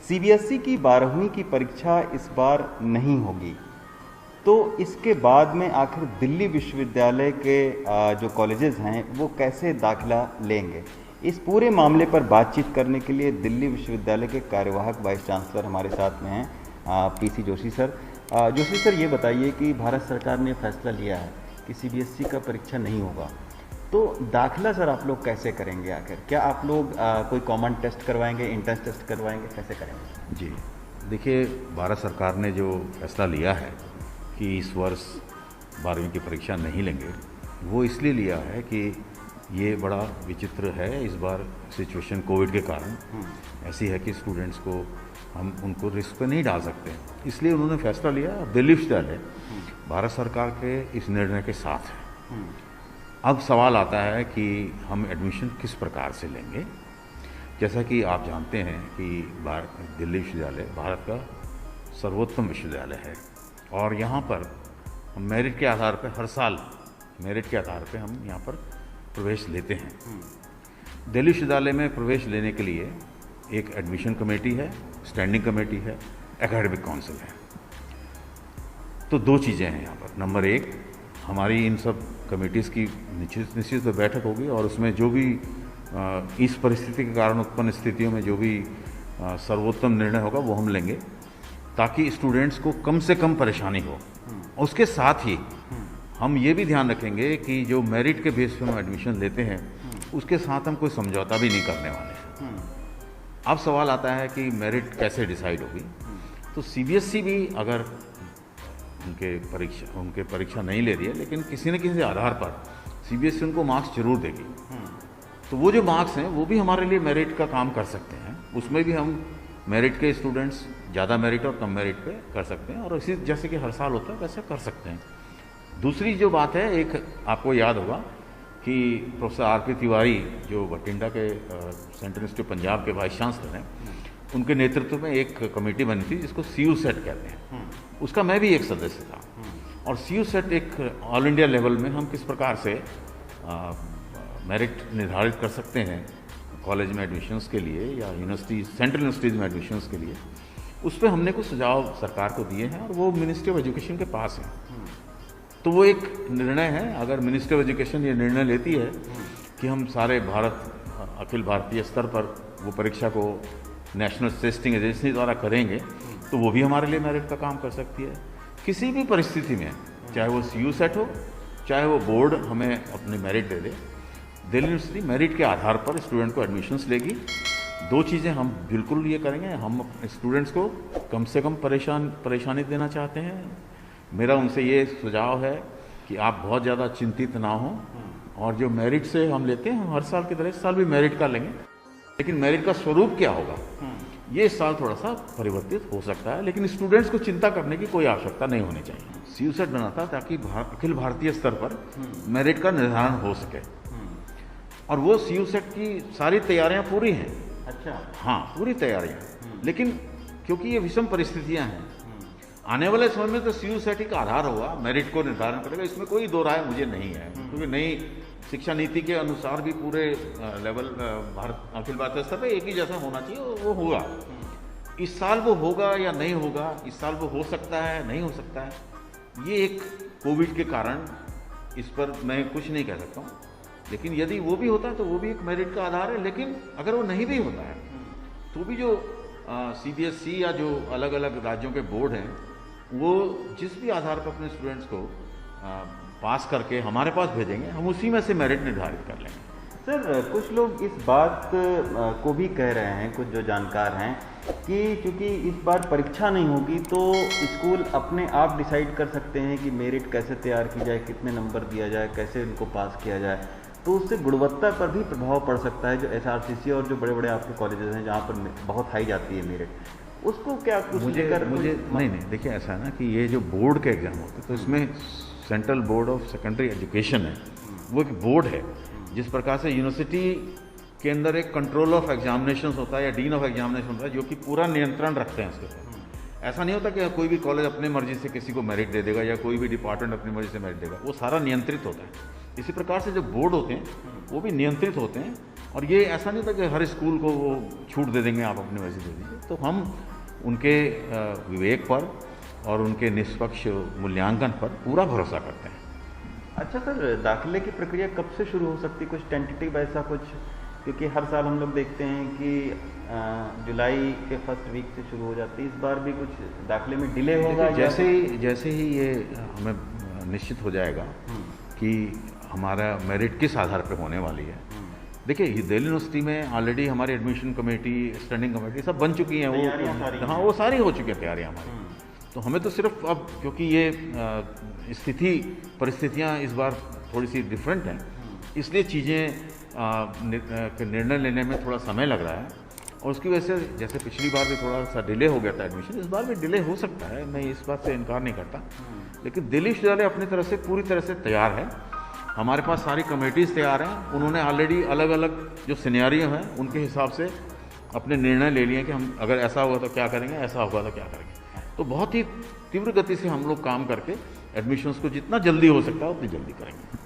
CBSE की 12वीं की परीक्षा इस बार नहीं होगी, तो इसके बाद में आखिर दिल्ली विश्वविद्यालय के जो कॉलेजेस हैं वो कैसे दाखिला लेंगे? इस पूरे मामले पर बातचीत करने के लिए दिल्ली विश्वविद्यालय के कार्यवाहक वाइस चांसलर हमारे साथ में हैं, PC Joshi sir. Joshi sir, ये बताइए कि भारत सरकार ने फैसला लिया है कि सीबीएसई का परीक्षा नहीं होगा, तो दाखिला सर आप लोग कैसे करेंगे? आखिर क्या आप लोग कोई कॉमन टेस्ट करवाएंगे, इंट्रेंस टेस्ट करवाएंगे, कैसे करेंगे? जी देखिए, भारत सरकार ने जो फैसला लिया है कि इस वर्ष 12वीं की परीक्षा नहीं लेंगे, वो इसलिए लिया है कि ये बड़ा विचित्र है। इस बार सिचुएशन कोविड के कारण ऐसी है कि स्टूडेंट्स को हम उनको रिस्क पे नहीं डाल सकते, इसलिए उन्होंने फैसला लिया। दिल्ली विश्वविद्यालय भारत सरकार के इस निर्णय के साथ है। अब सवाल आता है कि हम एडमिशन किस प्रकार से लेंगे। जैसा कि आप जानते हैं कि दिल्ली विश्वविद्यालय भारत का सर्वोत्तम विश्वविद्यालय है और यहाँ पर हम मेरिट के आधार पर हर साल मेरिट के आधार पर हम यहाँ पर प्रवेश लेते हैं। दिल्ली विश्वविद्यालय में प्रवेश लेने के लिए एक एडमिशन कमेटी है, स्टैंडिंग कमेटी है, एकेडमिक काउंसिल है। तो दो चीज़ें हैं यहाँ पर। नंबर एक, हमारी इन सब कमेटीज़ की निश्चित बैठक होगी और उसमें जो भी इस परिस्थिति के कारण उत्पन्न स्थितियों में जो भी सर्वोत्तम निर्णय होगा वो हम लेंगे, ताकि स्टूडेंट्स को कम से कम परेशानी हो। उसके साथ ही हम ये भी ध्यान रखेंगे कि जो मेरिट के बेस पे हम एडमिशन लेते हैं उसके साथ हम कोई समझौता भी नहीं करने वाले हैं। अब सवाल आता है कि मेरिट कैसे डिसाइड होगी। तो सीबीएसई भी अगर उनके परीक्षा नहीं ले रही है, लेकिन किसी न किसी आधार पर सीबीएसई उनको मार्क्स जरूर देगी, तो वो जो मार्क्स हैं वो भी हमारे लिए मेरिट का काम कर सकते हैं। उसमें भी हम मेरिट के स्टूडेंट्स ज़्यादा मेरिट और कम मेरिट पे कर सकते हैं और इसी जैसे कि हर साल होता है वैसे कर सकते हैं। दूसरी जो बात है, एक आपको याद होगा कि प्रोफेसर आरपी तिवारी जो बठिंडा के सेंट्रल इंस्टीट्यूट पंजाब के वाइस चांसलर हैं, उनके नेतृत्व में एक कमेटी बनी थी जिसको सीयू सेट कहते हैं। उसका मैं भी एक सदस्य था। और सीयू सेट एक ऑल इंडिया लेवल में हम किस प्रकार से मेरिट निर्धारित कर सकते हैं कॉलेज में एडमिशन्स के लिए या यूनिवर्सिटी सेंट्रल यूनिवर्सिटीज़ में एडमिशन्स के लिए, उस पर हमने कुछ सुझाव सरकार को दिए हैं और वो मिनिस्ट्री ऑफ एजुकेशन के पास है। तो वो एक निर्णय है, अगर मिनिस्ट्री ऑफ एजुकेशन ये निर्णय लेती है कि हम सारे अखिल भारतीय स्तर पर वो परीक्षा को नेशनल टेस्टिंग एजेंसी द्वारा करेंगे, तो वो भी हमारे लिए मेरिट का काम कर सकती है। किसी भी परिस्थिति में, चाहे वो सीयू सेट हो, चाहे वो बोर्ड हमें अपनी मेरिट दे दे, दिल्ली यूनिवर्सिटी मेरिट के आधार पर स्टूडेंट को एडमिशन्स लेगी। दो चीज़ें हम बिल्कुल ये करेंगे, हम स्टूडेंट्स को कम से कम परेशानी देना चाहते हैं। मेरा उनसे ये सुझाव है कि आप बहुत ज़्यादा चिंतित ना हों और जो मेरिट से हम लेते हैं हम हर साल की तरह इस साल भी मेरिट का लेंगे, लेकिन मेरिट का स्वरूप क्या होगा ये इस साल थोड़ा सा परिवर्तित हो सकता है, लेकिन स्टूडेंट्स को चिंता करने की कोई आवश्यकता नहीं होनी चाहिए। सीयू सेट बना था ताकि अखिल भारतीय स्तर पर मेरिट का निर्धारण हो सके और वो सीयू सेट की सारी तैयारियां पूरी हैं। अच्छा, हाँ, पूरी तैयारियां। लेकिन क्योंकि ये विषम परिस्थितियां हैं, आने वाले समय में तो सीयू सेट का आधार होगा, मेरिट को निर्धारण करेगा, इसमें कोई दो राय मुझे नहीं है। क्योंकि नई शिक्षा नीति के अनुसार भी पूरे लेवल अखिल भारतीय स्तर पर एक ही जैसा होना चाहिए, वो होगा। इस साल वो होगा या नहीं होगा, इस साल वो हो सकता है नहीं हो सकता है, ये एक कोविड के कारण इस पर मैं कुछ नहीं कह सकता हूँ। लेकिन यदि वो भी होता है तो वो भी एक मेरिट का आधार है। लेकिन अगर वो नहीं भी होता है तो भी जो सीबीएसई या जो अलग अलग राज्यों के बोर्ड हैं वो जिस भी आधार पर अपने स्टूडेंट्स को पास करके हमारे पास भेजेंगे, हम उसी में से मेरिट निर्धारित कर लेंगे। सर, कुछ लोग इस बात को भी कह रहे हैं, कुछ जो जानकार हैं, कि क्योंकि इस बार परीक्षा नहीं होगी तो स्कूल अपने आप डिसाइड कर सकते हैं कि मेरिट कैसे तैयार की जाए, कितने नंबर दिया जाए, कैसे उनको पास किया जाए, तो उससे गुणवत्ता पर भी प्रभाव पड़ सकता है। जो एसआरसीसी और जो बड़े बड़े आपके कॉलेजेस हैं जहाँ पर बहुत हाई जाती है मेरिट, उसको क्या कुछ मुझे नहीं, देखिए ऐसा है ना कि ये जो बोर्ड के एग्जाम होते हैं तो इसमें central board of secondary education है, वो एक बोर्ड है। जिस प्रकार से यूनिवर्सिटी के अंदर एक कंट्रोल ऑफ एग्जामिनेशंस होता है या डीन ऑफ एग्जामिनेशन होता है जो कि पूरा नियंत्रण रखते हैं उसके ऊपर। ऐसा नहीं होता कि कोई भी कॉलेज अपने मर्जी से किसी को मेरिट दे देगा या कोई भी डिपार्टमेंट अपनी मर्जी से मेरिट देगा, वो सारा नियंत्रित होता है। इसी प्रकार से जो बोर्ड होते हैं वो भी नियंत्रित होते हैं और ये ऐसा नहीं था कि हर स्कूल को वो छूट दे देंगे, आप अपनी वैसे दे दीजिए। तो हम उनके विवेक पर और उनके निष्पक्ष मूल्यांकन पर पूरा भरोसा करते हैं। अच्छा सर, दाखिले की प्रक्रिया कब से शुरू हो सकती है, कुछ टेंटेटिव ऐसा कुछ? क्योंकि हर साल हम लोग देखते हैं कि जुलाई के फर्स्ट वीक से शुरू हो जाती है, इस बार भी कुछ दाखिले में डिले होगा? जैसे ही ये हमें निश्चित हो जाएगा कि हमारा मेरिट किस आधार पर होने वाली है। देखिए, दिल्ली यूनिवर्सिटी में ऑलरेडी हमारी एडमिशन कमेटी, स्टैंडिंग कमेटी सब बन चुकी हैं, वो वो सारी हो चुकी है तैयारियाँ हमारी। तो हमें तो सिर्फ अब, क्योंकि ये परिस्थितियाँ इस बार थोड़ी सी डिफरेंट हैं, इसलिए चीज़ें निर्णय लेने में थोड़ा समय लग रहा है। और उसकी वजह से जैसे पिछली बार भी थोड़ा सा डिले हो गया था एडमिशन, इस बार भी डिले हो सकता है, मैं इस बात से इनकार नहीं करता। लेकिन दिल्ली विश्वविद्यालय अपनी तरफ से पूरी तरह से तैयार है। हमारे पास सारी कमेटीज़ तैयार हैं, उन्होंने ऑलरेडी अलग अलग जो सिनेरियो हैं उनके हिसाब से अपने निर्णय ले लिए कि हम अगर ऐसा हुआ तो क्या करेंगे, ऐसा होगा तो क्या करेंगे। तो बहुत ही तीव्र गति से हम लोग काम करके एडमिशन्स को जितना जल्दी हो सकता है उतनी जल्दी करेंगे।